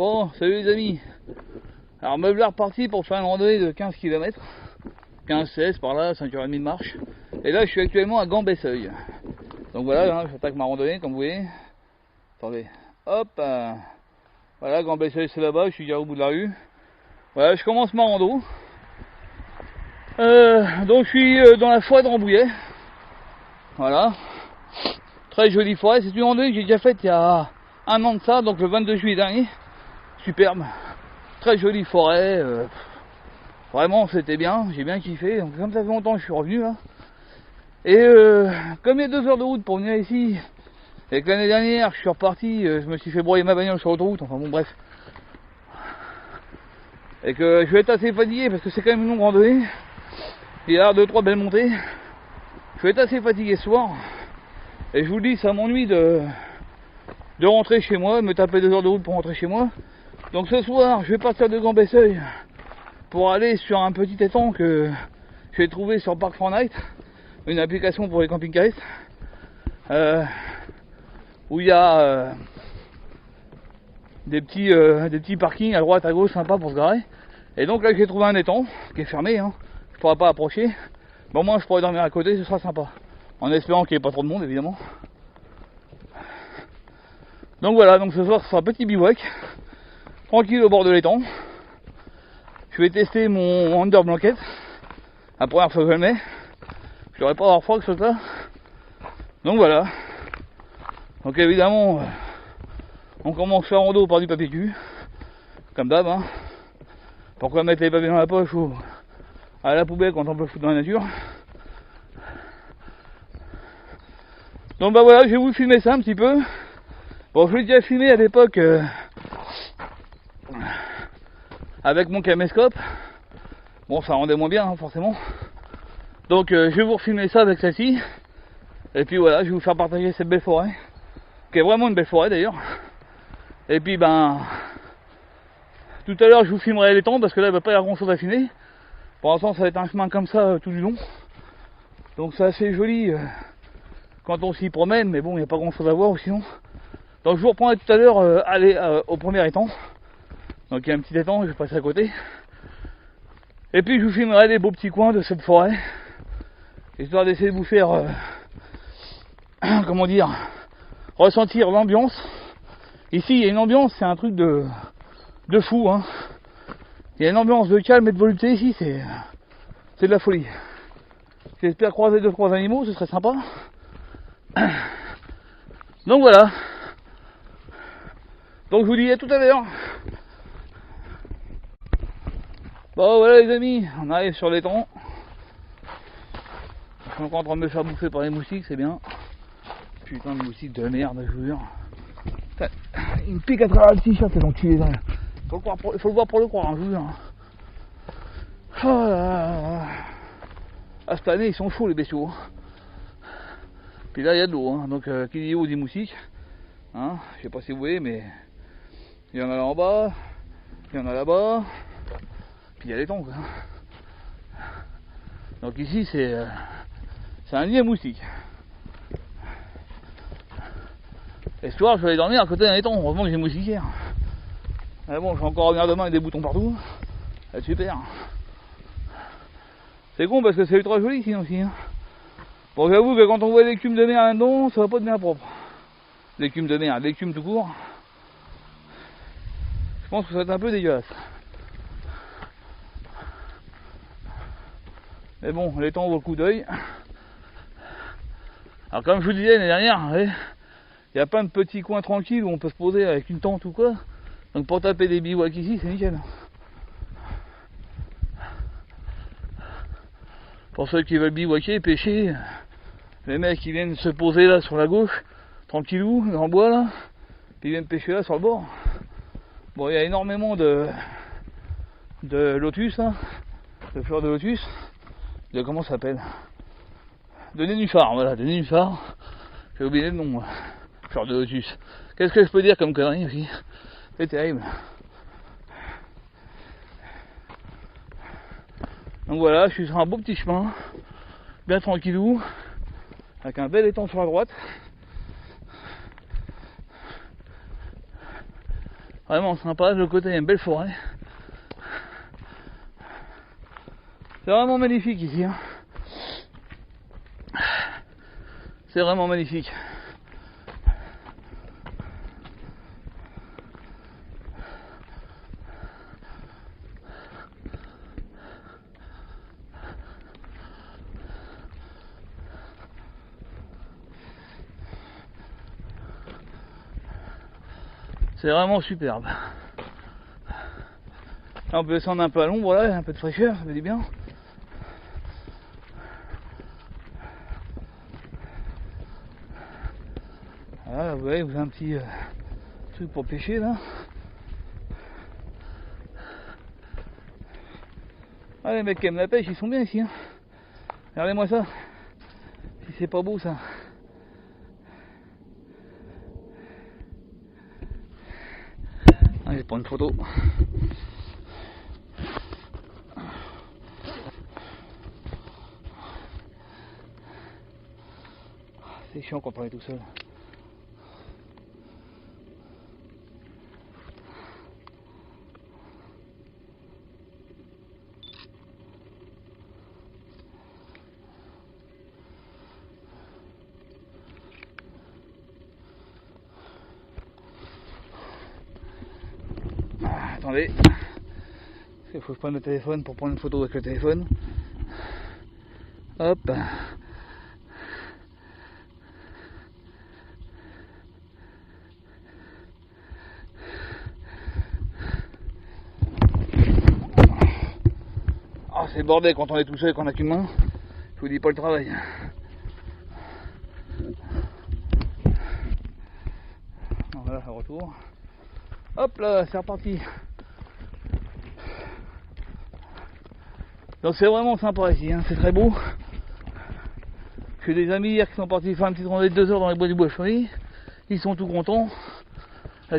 Bon, salut les amis. Alors me voilà reparti pour faire une randonnée de 15 km. 15-16 par là, 5h30 de marche. Et là je suis actuellement à Gambesseuil. Donc voilà, hein, j'attaque ma randonnée comme vous voyez. Attendez, hop. Voilà, Gambesseuil c'est là-bas, je suis déjà au bout de la rue. Voilà, je commence ma rando. Donc je suis dans la forêt de Rambouillet. Voilà. Très jolie forêt, c'est une randonnée que j'ai déjà faite il y a un an de ça, donc le 22 juillet dernier. Superbe. Très jolie forêt. Vraiment c'était bien, j'ai bien kiffé. Donc comme ça fait longtemps que je suis revenu là. Et comme il y a 2 heures de route pour venir ici, et que l'année dernière je suis reparti, je me suis fait broyer ma bagnole sur l'autoroute, enfin bon bref. Et que je vais être assez fatigué parce que c'est quand même une longue randonnée. Il y a 2-3 belles montées. Je vais être assez fatigué ce soir. Et je vous le dis, ça m'ennuie de rentrer chez moi, de me taper 2 heures de route pour rentrer chez moi. Donc ce soir, je vais partir de Gambesseuil pour aller sur un petit étang que j'ai trouvé sur Park4Night, une application pour les camping-caristes, où il y a des petits parkings à droite, à gauche, sympa pour se garer. Et donc là, j'ai trouvé un étang qui est fermé, hein. Je pourrai pas approcher. Bon, moi, je pourrais dormir à côté, ce sera sympa. En espérant qu'il n'y ait pas trop de monde, évidemment. Donc voilà, donc ce soir, ce sera un petit bivouac, tranquille au bord de l'étang. Je vais tester mon under blanket, la première fois que je le mets. Je devrais pas avoir froid que ce truc là. Donc voilà. Donc évidemment, on commence faire rando par du papier cul, comme d'hab. Hein. Pourquoi mettre les papiers dans la poche ou à la poubelle quand on peut foutre dans la nature? Donc bah voilà, je vais vous filmer ça un petit peu. Bon, je l'ai déjà filmé à l'époque avec mon caméscope. Bon, ça rendait moins bien, hein, forcément. Donc je vais vous refilmer ça avec celle-ci. Et puis voilà, je vais vous faire partager cette belle forêt, qui est vraiment une belle forêt d'ailleurs. Et puis ben, tout à l'heure je vous filmerai les temps parce que là il va pas y avoir grand chose à filmer. Pour l'instant ça va être un chemin comme ça tout du long. Donc c'est assez joli quand on s'y promène, mais bon il n'y a pas grand chose à voir sinon. Donc je vous reprendrai tout à l'heure aller au premier étang. Donc il y a un petit étang, je vais passer à côté. Et puis je vous filmerai les beaux petits coins de cette forêt, histoire d'essayer de vous faire comment dire, ressentir l'ambiance. Ici il y a une ambiance, c'est un truc de fou hein. Il y a une ambiance de calme et de volupté ici, c'est de la folie. J'espère croiser 2-3 animaux, ce serait sympa. Donc voilà. Donc je vous dis à tout à l'heure. Bon voilà les amis, on arrive sur l'étang. Je suis encore en train de me faire bouffer par les moustiques, c'est bien. Putain de moustiques de merde, je vous jure. Il me pique à travers le t-shirt, c'est l'enculé. Faut le voir pour le croire, hein, je vous jure. Oh là là. Ah, cette année ils sont chauds les bestiaux. Puis là il y a de l'eau, hein. Donc qui dit eau dit moustique. Hein, je sais pas si vous voyez, mais il y en a là en bas, il y en a là-bas, puis il y a les tongs. Donc ici c'est un nid à moustiques. Et ce soir je vais aller dormir à côté d'un étang, heureusement que j'ai moustiquaire. Mais bon, je vais encore revenir demain avec des boutons partout. C'est super. C'est con parce que c'est ultra joli sinon aussi. Hein. Bon, j'avoue que quand on voit l'écume de mer là-dedans, ça va pas devenir propre. L'écume de mer, l'écume tout court. Je pense que ça va être un peu dégueulasse. Mais bon, l'étang vaut le coup d'œil. Alors comme je vous disais l'année dernière, il y a plein de petits coins tranquilles où on peut se poser avec une tente ou quoi. Donc pour taper des bivouacs ici, c'est nickel. Pour ceux qui veulent bivouaquer, pêcher, les mecs qui viennent se poser là sur la gauche, tranquillou, dans le bois là, puis ils viennent pêcher là sur le bord. Bon, il y a énormément de lotus là, de fleurs de lotus, de comment ça s'appelle, de nénuphar, voilà, de nénuphar. J'ai oublié le nom, moi. Fleurs de lotus. Qu'est-ce que je peux dire comme connerie aussi? C'est terrible. Donc voilà, je suis sur un beau petit chemin, bien tranquillou, avec un bel étang sur la droite. Vraiment sympa, de l'autre côté il y a une belle forêt. C'est vraiment magnifique ici. Hein. C'est vraiment magnifique. C'est vraiment superbe. Là, on peut descendre un peu à l'ombre, là, un peu de fraîcheur, ça fait du bien. Voilà, vous voyez, vous avez un petit truc pour pêcher là. Ah, les mecs qui aiment la pêche, ils sont bien ici. Hein. Regardez-moi ça. Si c'est pas beau ça. Allez, prendre une photo. C'est chiant quand on est tout seul. Attendez, il faut que je prenne le téléphone pour prendre une photo avec le téléphone. Hop. Ah, c'est bordel quand on est tout seul et qu'on n'a qu'une main. Je vous dis pas le travail. Voilà, retour. Hop là, c'est reparti. Donc c'est vraiment sympa ici, hein, c'est très beau. J'ai des amis hier qui sont partis faire une petite randonnée de 2 heures dans les bois du Bois-Cherie. Ils sont tout contents.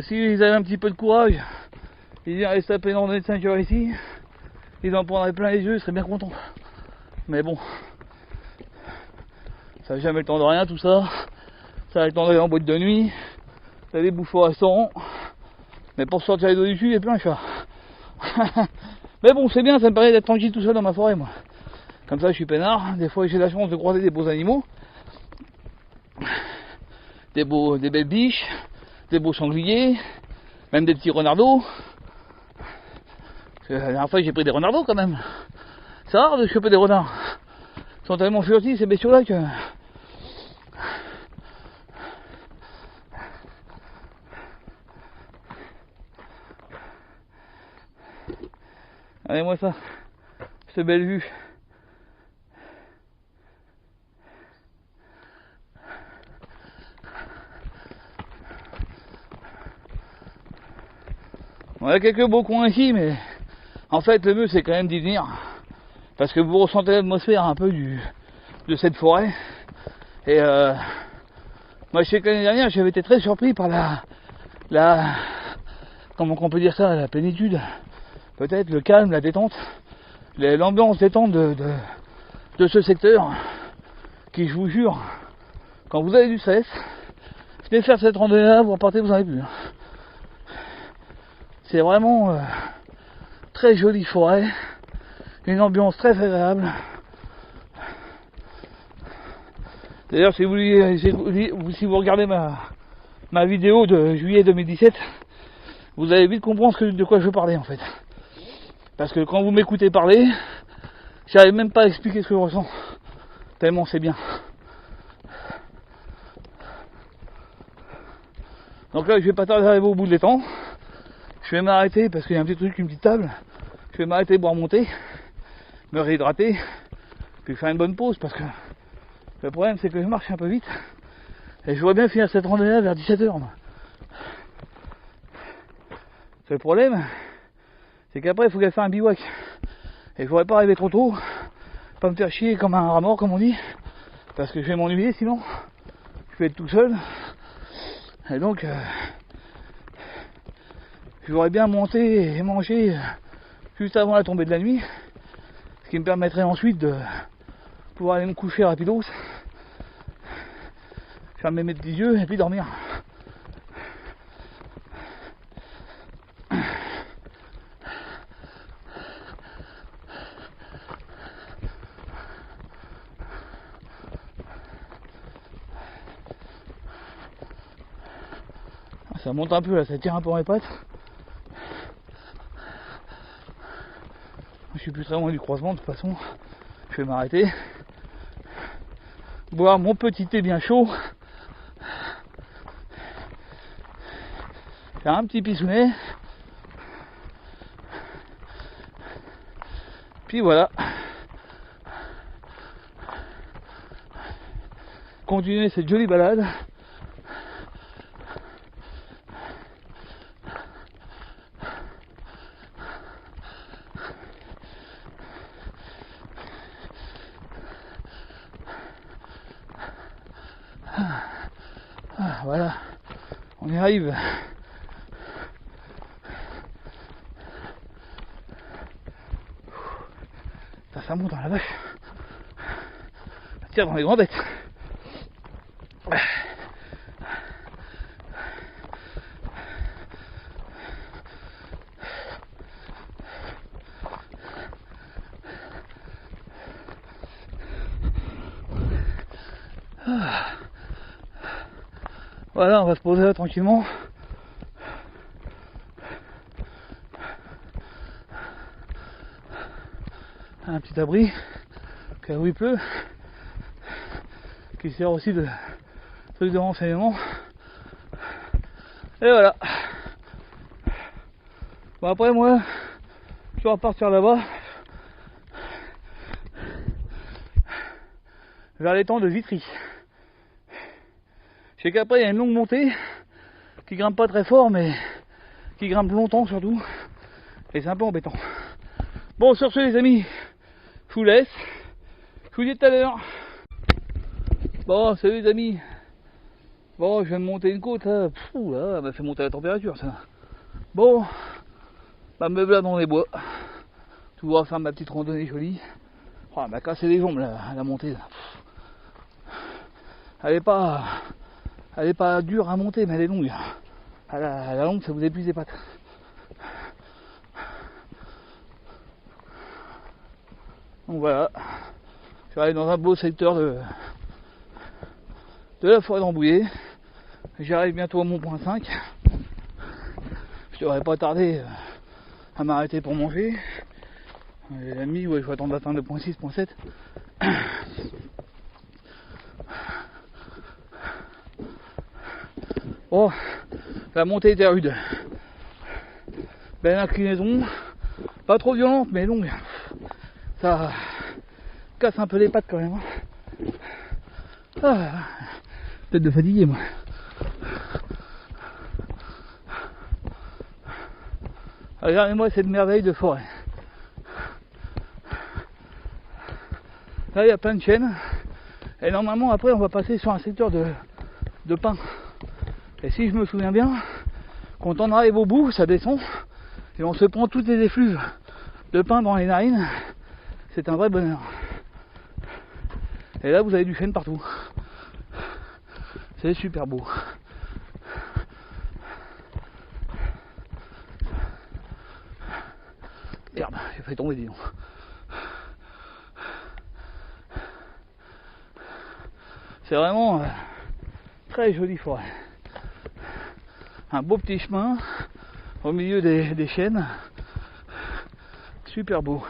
Si ils avaient un petit peu de courage, ils iraient se taper une randonnée de 5 heures ici. Ils en prendraient plein les yeux, ils seraient bien contents. Mais bon, ça n'a jamais le temps de rien tout ça. Ça a le temps d'aller en boîte de nuit, d'aller bouffer au restaurant. Mais pour sortir les dos du cul, il n'y a plus un chat. Mais bon, c'est bien, ça me permet d'être tranquille tout seul dans ma forêt, moi. Comme ça, je suis peinard. Des fois, j'ai la chance de croiser des beaux animaux. Des belles biches, des beaux sangliers, même des petits renardeaux. La dernière fois, j'ai pris des renardeaux quand même. C'est rare de choper des renards. Ils sont tellement furtifs, ces bestiaux-là, que... Regardez-moi ça, cette belle vue. On a quelques beaux coins ici, mais en fait le mieux c'est quand même d'y venir. Parce que vous ressentez l'atmosphère un peu de cette forêt. Et moi je sais que l'année dernière j'avais été très surpris par la comment on peut dire ça, la plénitude. Peut-être le calme, la détente, l'ambiance détente de ce secteur, qui je vous jure, quand vous avez du stress, venez faire cette randonnée là, vous repartez, vous en avez plus. C'est vraiment très jolie forêt, une ambiance très agréable. D'ailleurs, si vous regardez ma vidéo de juillet 2017, vous allez vite comprendre de quoi je parlais en fait. Parce que quand vous m'écoutez parler, j'arrive même pas à expliquer ce que je ressens. Tellement c'est bien. Donc là, je vais pas tarder à arriver au bout de l'étang. Je vais m'arrêter parce qu'il y a un petit truc, une petite table. Je vais m'arrêter, boire mon thé, me réhydrater, puis faire une bonne pause parce que le problème c'est que je marche un peu vite. Et je voudrais bien finir cette randonnée vers 17h. Le problème, c'est qu'après il faut qu'elle fasse un bivouac. Et je voudrais pas arriver trop tôt, pas me faire chier comme un rat mort comme on dit, parce que je vais m'ennuyer sinon. Je vais être tout seul. Et donc je voudrais bien monter et manger juste avant la tombée de la nuit, ce qui me permettrait ensuite de pouvoir aller me coucher rapidos, fermer mes petits yeux et puis dormir. Ça monte un peu là, ça tire un peu dans les pattes. Je suis plus très loin du croisement de toute façon. Je vais m'arrêter. Boire mon petit thé bien chaud. Faire un petit pissounet. Puis voilà. Continuer cette jolie balade. Voilà, on y arrive. Ça monte dans la vache. Ça tire dans les grands bêtes. Voilà, on va se poser là tranquillement. Un petit abri, car où il pleut, qui sert aussi de truc de renseignement. Et voilà. Bon après moi, je vais repartir là-bas, vers l'étang de Vitry. Je sais qu'après il y a une longue montée qui grimpe pas très fort, mais qui grimpe longtemps surtout, et c'est un peu embêtant. Bon, sur ce les amis, je vous laisse. Je vous dis tout à l'heure. Bon, salut les amis. Bon, je viens de monter une côte. Là. Pfff, là, elle m'a fait monter la température, ça. Bon, bah, me voilà dans les bois. Toujours faire ma petite randonnée jolie. Oh, elle m'a cassé les jambes, la montée. Là. Elle est pas dure à monter, mais elle est longue. À la longue, ça vous épuise les pattes. Donc voilà, je vais aller dans un beau secteur de la forêt d'Ambouillet. J'arrive bientôt à mon point 5. Je devrais pas tarder à m'arrêter pour manger. La nuit, ouais, je vais attendre d'atteindre le point 6, point 7. Bon, la montée était rude. Belle inclinaison, pas trop violente mais longue. Ça casse un peu les pattes quand même. Ah, peut-être de fatiguer moi. Regardez-moi cette merveille de forêt. Là il y a plein de chênes. Et normalement après on va passer sur un secteur de pins. Et si je me souviens bien, quand on arrive au bout, ça descend. Et on se prend toutes les effluves de pins dans les narines. C'est un vrai bonheur. Et là vous avez du chêne partout. C'est super beau. Merde, j'ai fait tomber dis donc. C'est vraiment très jolie forêt. Un beau petit chemin au milieu des chênes. Super beau.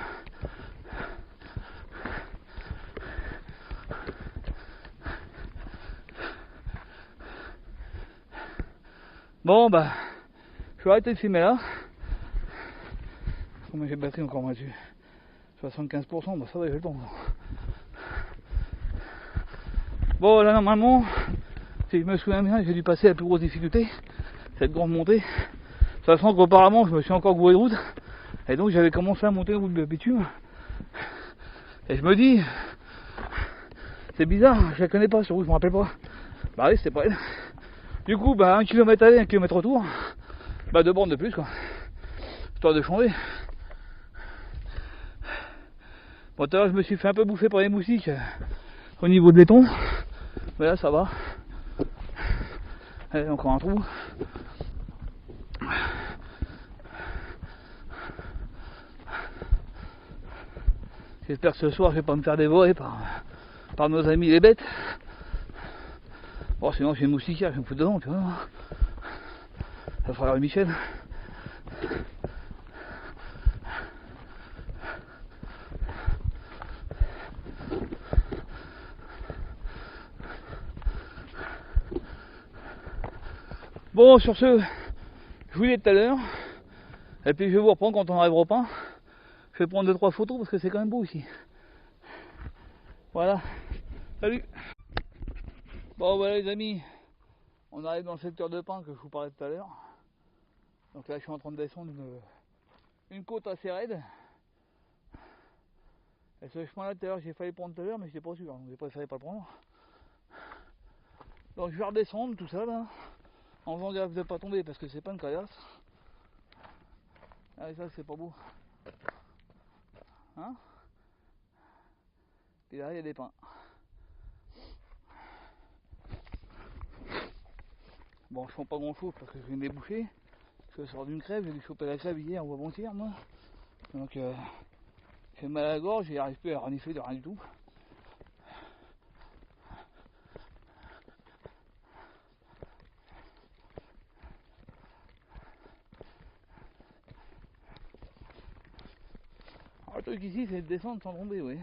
Bon bah, je vais arrêter de filmer là. Comment j'ai battu encore moi dessus 75%, bah ça va, j'ai le temps. Bon là normalement, si je me souviens bien, j'ai dû passer la plus grosse difficulté, cette grande montée. Sachant qu'auparavant je me suis encore gouré de route. Et donc j'avais commencé à monter une route de bitume. Et je me dis, c'est bizarre, je la connais pas sur route, je me rappelle pas. Bah oui, c'était pas elle. Du coup, bah 1 km aller, 1 km retour, bah 2 bornes de plus quoi. Histoire de changer. Bon, tout à l'heure je me suis fait un peu bouffer par les moustiques au niveau de l'éton. Mais là ça va. Allez, encore un trou. J'espère que ce soir je vais pas me faire dévorer par nos amis les bêtes. Bon sinon j'ai une moustiquaire, je me fous dedans, tu vois. Ça fera Michel. Bon, sur ce, je vous dis tout à l'heure, et puis je vais vous reprendre quand on arrivera au pain. Je vais prendre 2-3 photos parce que c'est quand même beau ici. Voilà, salut. Bon voilà les amis, on arrive dans le secteur de Pin que je vous parlais tout à l'heure. Donc là je suis en train de descendre une côte assez raide. Et ce chemin là tout à l'heure j'ai failli prendre tout à l'heure mais j'étais pas sûr, donc j'ai préféré pas le prendre. Donc je vais redescendre tout ça là, en faisant gaffe de pas tomber parce que c'est pas une caillasse. Ah et ça c'est pas beau. Hein? Et là il y a des pins. Bon je sens pas grand chose parce que je viens de les boucher. Je sors d'une crève, j'ai dû choper la crève hier ou avant-hier moi. Donc j'ai mal à la gorge, j'y arrive plus à renifler de rien du tout. Alors, le truc ici c'est de descendre sans tomber, oui.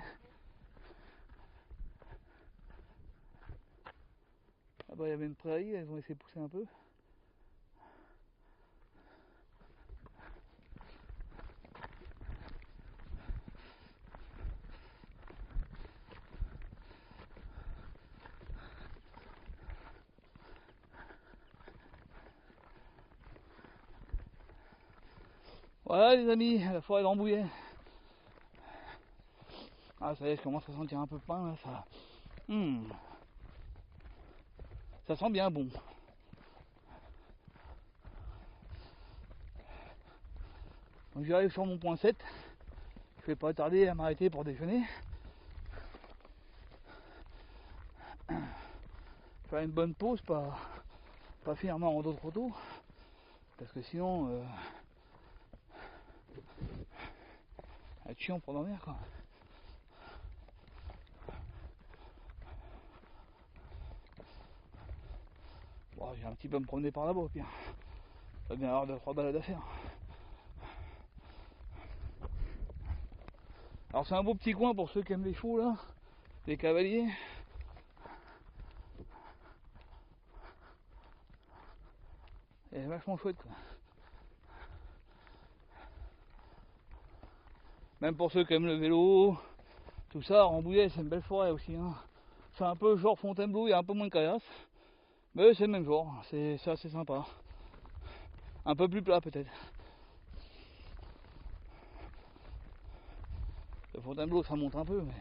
Ah bah il y avait une prairie, elles vont essayer de pousser un peu. Voilà les amis, la forêt d'Rambouillet. Ah ça y est, je commence à sentir un peu de pain là, ça. Ça sent bien bon. Donc j'arrive sur mon point 7. Je vais pas tarder à m'arrêter pour déjeuner. Faire une bonne pause, pas finir en d'autres autos. Parce que sinon ça va être chiant pour dormir quoi. Bon, j'ai un petit peu me promener par là-bas au pire. Ça va bien avoir 2-3 balades à faire. Alors c'est un beau petit coin pour ceux qui aiment les chevaux là, les cavaliers. C'est vachement chouette quoi. Même pour ceux qui aiment le vélo, tout ça, Rambouillet c'est une belle forêt aussi. Hein. C'est un peu genre Fontainebleau, il y a un peu moins de caillasse. Mais c'est le même genre, c'est assez sympa. Un peu plus plat peut-être. Le Fontainebleau ça monte un peu mais.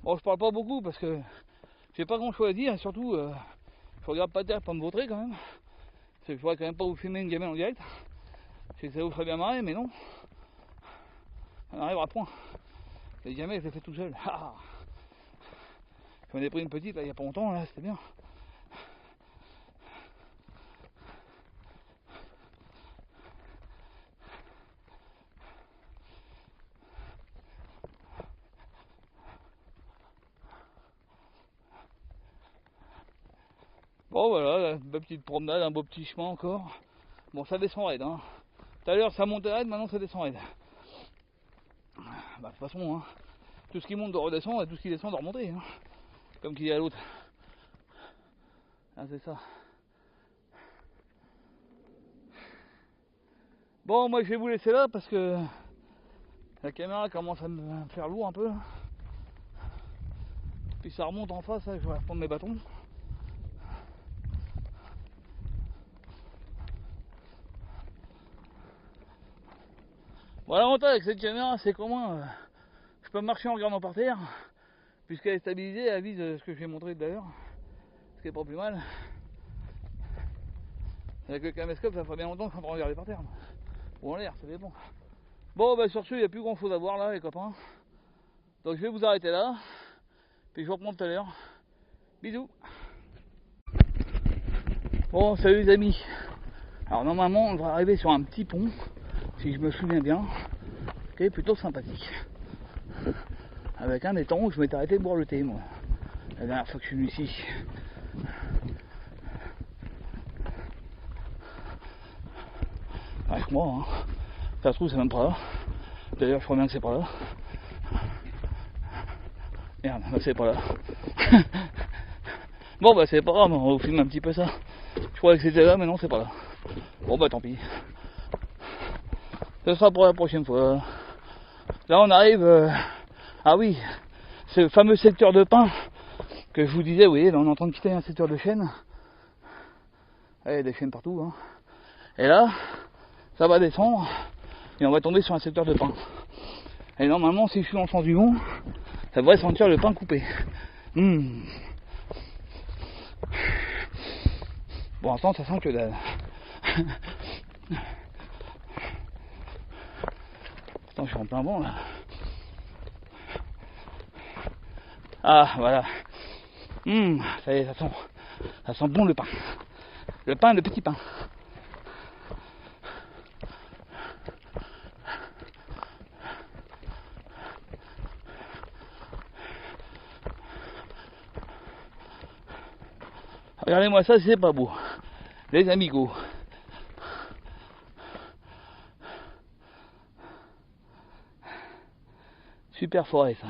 Bon je parle pas beaucoup parce que j'ai pas grand chose à dire, surtout je regarde pas terre pour me vautrer quand même. C'est que je pourrais quand même pas vous filmer une gamelle en direct. C'est que ça vous ferait bien marrer mais non. Ça n'arrivera point. Les gamelles je les fais tout seul. J'en ai pris une petite là il y a pas longtemps là, c'était bien. Bon voilà, une belle petite promenade, un beau petit chemin encore. Bon ça descend raide hein. Tout à l'heure ça montait raide, maintenant ça descend raide. Bah de toute façon hein, tout ce qui monte doit redescendre et tout ce qui descend doit remonter hein. Comme qu'il y a l'autre. Ah c'est ça. Bon moi je vais vous laisser là parce que la caméra commence à me faire lourd un peu. Puis ça remonte en face, là, je vais reprendre mes bâtons. Bon l'avantage avec cette caméra c'est qu'au moins je peux marcher en regardant par terre. Puisqu'elle est stabilisée, elle vise ce que je vais montrer d'ailleurs. Ce qui est pas plus mal. Avec le caméscope ça ferait bien longtemps que je suis en train de regarder par terre. Ou en l'air, ça dépend. Bon bah sur ce il n'y a plus grand chose à voir là les copains. Donc je vais vous arrêter là. Puis je vous reprends tout à l'heure. Bisous. Bon salut les amis. Alors normalement on devrait arriver sur un petit pont. Si je me souviens bien. Qui est plutôt sympathique. Avec un étang où je m'étais arrêté de boire le thé moi. La dernière fois que je suis venu ici. Avec moi, hein. Ça se trouve, c'est même pas là. D'ailleurs, je crois bien que c'est pas là. Merde, là, c'est pas là. Bon, bah, c'est pas grave, on va vous filmer un petit peu ça. Je croyais que c'était là, mais non, c'est pas là. Bon, bah, tant pis. Ce sera pour la prochaine fois. Là, on arrive. Ah oui, ce fameux secteur de pin que je vous disais, vous voyez, là, on est en train de quitter un secteur de chêne. Il y a des chênes partout, hein. Et là, ça va descendre et on va tomber sur un secteur de pin. Et normalement, si je suis dans le sens du vent, ça devrait sentir le pain coupé. Pour l'instant, ça sent que dalle. Attends, je suis en plein vent là. Ah, voilà. Ça y est, ça sent bon le pain. Le pain, le petit pain. Regardez-moi ça, c'est pas beau. Les amigos. Super forêt ça.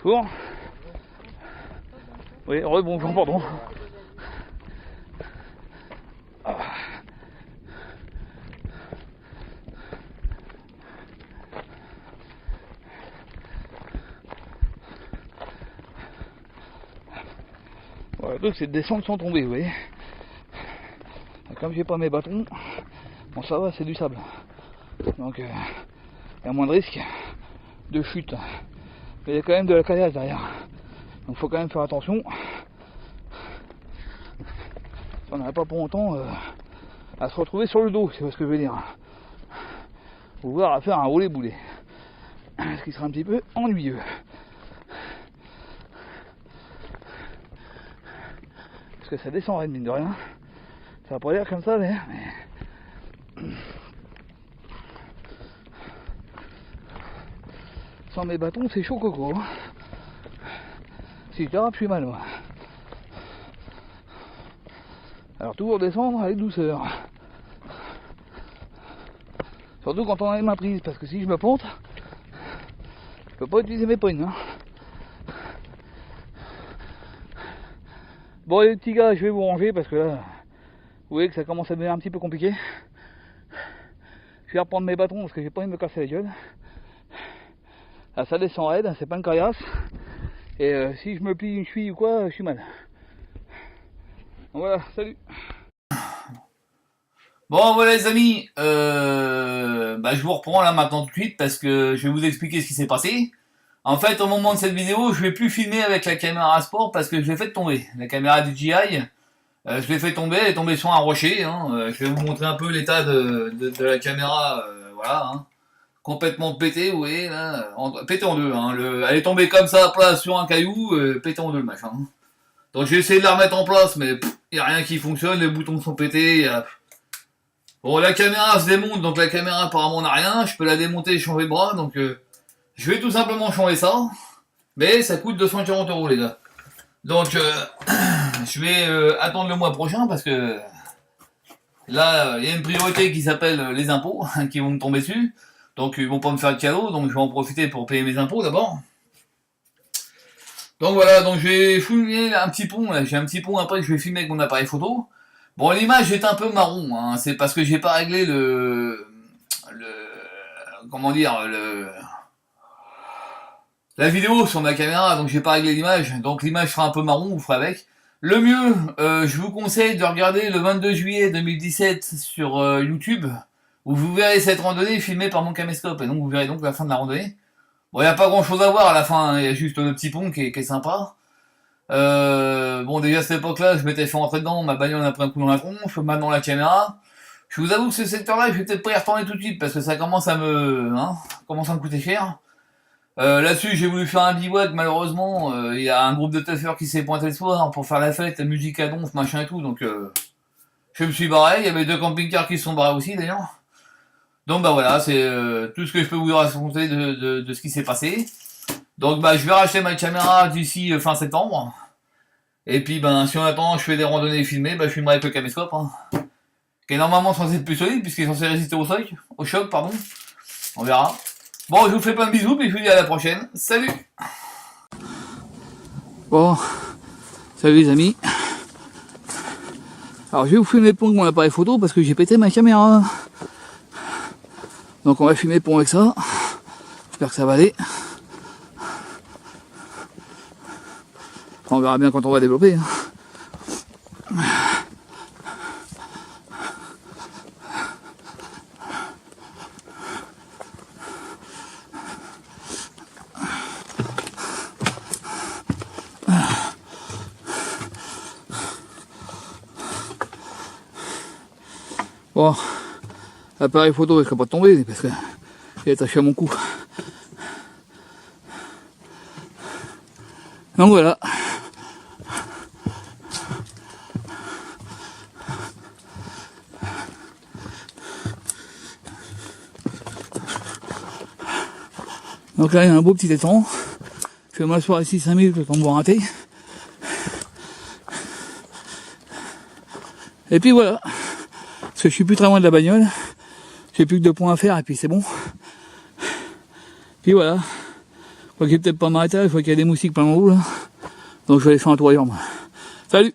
Bonjour. Oui, rebonjour, pardon. Ah. Voilà, le truc c'est de descendre sans tomber, vous voyez. Comme j'ai pas mes bâtons, bon ça va, c'est du sable. Donc il y a moins de risque de chute. Mais il y a quand même de la caillasse derrière. Donc faut quand même faire attention. On n'aurait pas pour longtemps à se retrouver sur le dos, c'est ce que je veux dire. Ou voir à faire un roulé-boulé. Ce qui sera un petit peu ennuyeux. Parce que ça descend mine de rien. Ça va pas l'air comme ça d'ailleurs. Mais... sans mes bâtons, c'est chaud coco. Si je dérape, je suis mal moi. Alors toujours descendre avec douceur. Surtout quand on a les mains prises, parce que si je me ponte, je peux pas utiliser mes poignes. Hein. Bon les petits gars, je vais vous ranger parce que là, vous voyez que ça commence à devenir un petit peu compliqué. Je vais reprendre mes bâtons parce que j'ai pas envie de me casser la gueule. Là, ça descend raide, c'est pas une caillasse. Et si je me plie une cheville ou quoi, je suis mal. Donc voilà, salut. Bon voilà les amis, je vous reprends là maintenant tout de suite parce que je vais vous expliquer ce qui s'est passé. En fait, au moment de cette vidéo, je vais plus filmer avec la caméra sport parce que je l'ai fait tomber. La caméra DJI, je l'ai fait tomber, elle est tombée sur un rocher. Hein. Je vais vous montrer un peu l'état de la caméra, voilà. Hein. Complètement pété, vous voyez, là, pété en deux. Hein. Elle est tombée comme ça à plat sur un caillou, pété en deux le machin. Donc j'ai essayé de la remettre en place, mais il n'y a rien qui fonctionne, les boutons sont pétés. Bon, la caméra se démonte, donc la caméra apparemment n'a rien. Je peux la démonter et changer de bras, donc je vais tout simplement changer ça. Mais ça coûte 240 € les gars. Donc je vais attendre le mois prochain parce que là, il y a une priorité qui s'appelle les impôts qui vont me tomber dessus. Donc ils vont pas me faire de cadeau, donc je vais en profiter pour payer mes impôts d'abord. Donc voilà, donc je vais filmer un petit pont, là. J'ai un petit pont après que je vais filmer avec mon appareil photo. Bon, l'image est un peu marron, hein. C'est parce que j'ai pas réglé comment dire, la vidéo sur ma caméra, donc j'ai pas réglé l'image, donc l'image sera un peu marron, vous ferez avec. Le mieux, je vous conseille de regarder le 22 juillet 2017 sur YouTube, où vous verrez cette randonnée filmée par mon caméscope, et donc vous verrez donc la fin de la randonnée. Bon, il n'y a pas grand chose à voir à la fin, il y a juste le petit pont qui est sympa. Bon, déjà à cette époque-là, je m'étais fait rentrer dedans, ma bagnole a pris un coup dans la tronche, maintenant la caméra. Je vous avoue que ce secteur-là, je vais peut-être pas y retourner tout de suite parce que ça commence à me, commence à me coûter cher. Là-dessus, j'ai voulu faire un bivouac, malheureusement, il y a un groupe de taffeurs qui s'est pointé le soir pour faire la fête, la musique à donf, machin et tout, donc je me suis barré. Il y avait 2 camping-cars qui se sont barrés aussi d'ailleurs. Donc bah voilà, c'est tout ce que je peux vous raconter de ce qui s'est passé. Donc bah je vais racheter ma caméra d'ici fin septembre. Et puis ben si en attendant je fais des randonnées filmées, bah je filmerai avec le caméscope, qui est normalement censé être plus solide puisqu'il est censé résister au choc, pardon. On verra. Bon, je vous fais plein de bisous et je vous dis à la prochaine. Salut. Bon, salut les amis. Alors je vais vous filmer le pont avec mon appareil photo parce que j'ai pété ma caméra. Donc on va filmer le pont avec ça. J'espère que ça va aller. On verra bien quand on va développer. Bon, l'appareil photo ne serait pas tombé parce qu'il est attaché à mon cou. Donc voilà. Donc là il y a un beau petit étang. Je vais m'asseoir ici 5 minutes le temps de boire un thé. Et puis voilà. Parce que je suis plus très loin de la bagnole. J'ai plus que 2 points à faire et puis c'est bon. Puis voilà. Je crois qu'il ne peut-être pas m'arrêter, il faut qu'il y ait des moustiques plein en haut là. Donc je vais aller faire un tour ailleurs moi. Salut!